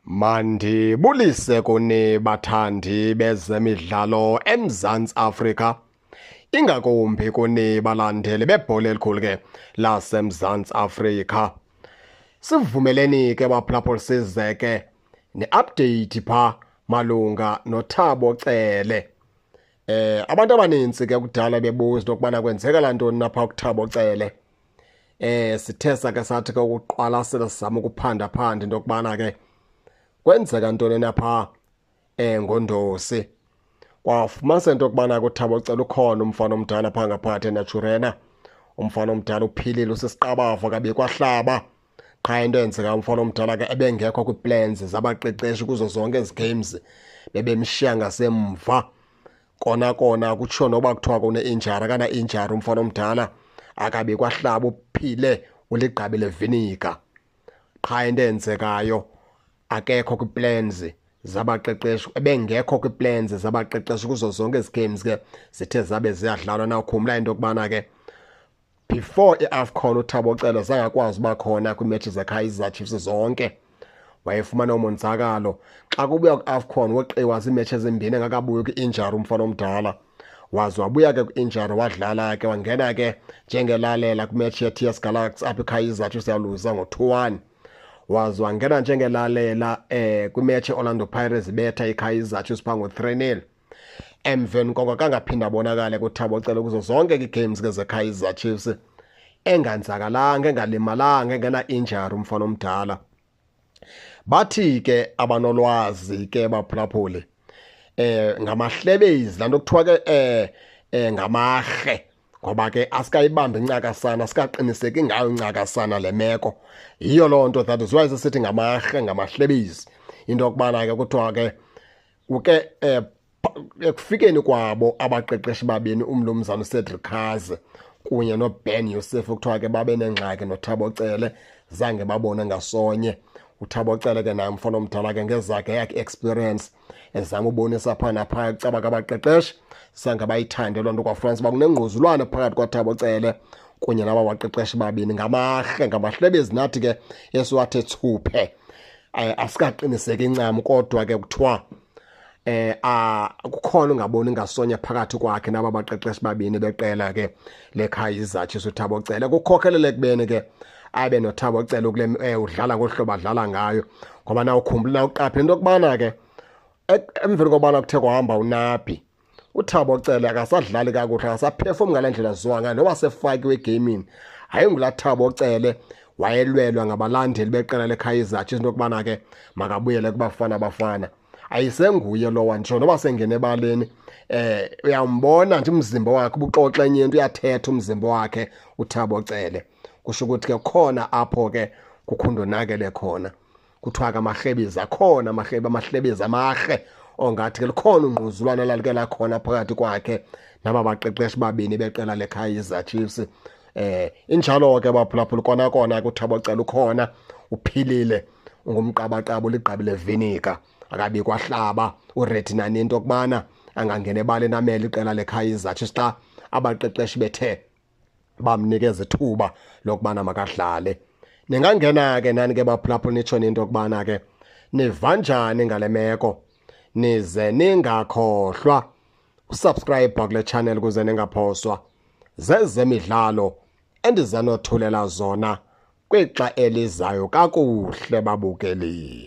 Mandibulise kuni bathandi bezemidlalo eMzantsi Afrika, ingakumbi kuni balandeli bebhola elikhulu ke laseMzantsi Afrika. Sivumeleni ke baphulaphuli size ke ne-update pha malunga noThabo Cele. Abantu abaninzi ke kudala bebuza ukubana kwenzeka lantoni napha kuThabo Cele. Sithe sake sathi ke ukuqwalasela sizama ukuphanda into yokubana ke kwenzeka ntoni napha ngoNdosi. Kwafumanisa into yokubana kuThabo Cele ukhona umfana omdala phaa ngaphakathi eNaturena. Umfana omdala uphilile usisiqabavu kabi kwahlaba. Qha into eyenzeka umfana omdala ke ebengekho kwiiplans zabaqeqeshi kuzo zonke ezi games, bebemshiya ngasemva. Kona kutsho noba kuthiwa kune-injury akana-injury umfana omdala, akabi kwahlaba uphile uligqabile vinika. Qha into eyenzekayo akekho kwiiplans zabaqeqeshi, ebengekho kwiiplans zabaqeqeshi kuzo zonke ezi games ke zithe zabe ziyadlalwa. Nawukhumbula into yokubana ke before i-AFCON uThabo Cele zangakwazi uba khona kwiimetshi zeKaizer Chiefs zonke, wayefumana umonzakalo. Xa kubuya kwi-AFCON weqiwa ziimetshi ezimbini engakabuyi kwi-injury umfana omdala, waze wabuya ke kwi-injury wadlala ke wangena ke njengelalela kwimetshi ye-TS Galaxy apha iKaizer Chiefs yaluza ngo-2-1. Waze wangena njengelalela kwimetshi Orlando Pirates betha iKaizer Chiefs phaa ngo-3-0. Emveni koko kangaphinda abonakale kuThabo Cele kuzo zonke ii-games ke zeKaizer Chiefs, enganzakalanga, engalimalanga, engena-injury umfana omdala. Bathi ke abanolwazi ke baphulaphuli ngamahlebezi, laa nto kuthiwa ke ngamarhe, ngoba ke asikayibambi incakasana, asikaqiniseki ngayo incakasana le meko. Yiyo loo nto that is why sisithi ngamarhe, ngamahlebezi. Into yokubana ke kuthiwa ke ekufikeni kwabo abaqeqeshi babini uMnumzana uCedric Kaze kunye noBen Yusuf kuthiwa ke babe nengxaki noThabo Cele, zange babone ngasonye. uThabo Cele ke naye umfana omdala ke ngezakhe yakhe experience ezama ubonisa phaa naphaa ecaba kabaqeqeshi, sange bayithande loo nto. KwaFrance bakunengquzulwane phakathi kwaThabo Cele kunye naba baqeqeshi babini ngamarhe, ngamahlebezi. Nathi ke esiwathe thuphe, asikaqiniseki incam, kodwa ke kuthiwa kukhona ungaboni ngasonye phakathi kwakhe naba baqeqeshi babini beqela ke leKaizer Chiefs uThabo Cele. Kukhokhelele ekubeni ke abe noThabo Cele kule udlala ngohlobo adlala ngayo, ngoba nawukhumbula uqaphela into yokubana ke emveni kobana kuthe kwahamba uNabi, uThabo Cele akasadlali kakuhle, akasaphefumi ngale ndlela ziwa ngayo noba sefakiwe egamini. Hayi ngulaa Thabo Cele wayelwelwa ngabalandeli beqela leKaizer Chiefs into yokubana ke makabuyele kuBafana Bafana. Ayisenguye lowa nje noba sengena ebaleni, uyambona nje umzimba wakhe ubuxoxa enye into, uyathetha umzimba wakhe uThabo Cele. Kusho ukuthi ke khona apho ke kukhundonakele khona. Kuthiwa ke amahlebezi akhona, amahlebezi amahle, ongathi ke likhona ungquzulwane elalike lakhona phakathi kwakhe naba baqeqeshi babini beqela leKaizer Chiefs. Injalo ke baphulaphula kona ke uThabo Cele ukhona, uphilile, ungumqabaqaba uligqabile vinika, akabi kwahlaba uretina nento yokubana angangena ebaleni amele iqela leKaizer Chiefs xa abaqeqeshi bethe bamnikeza ithuba lokubana makadlale. Ningangena ke nani ke baphulaphula nitsho nento yokubana ke niva njani ngale meko, nize ningakhohlwa usubscribe kule channel kuze ningaphoswa zezemidlalo endiza nothulela zona kwixa elizayo kakuhle babukeli.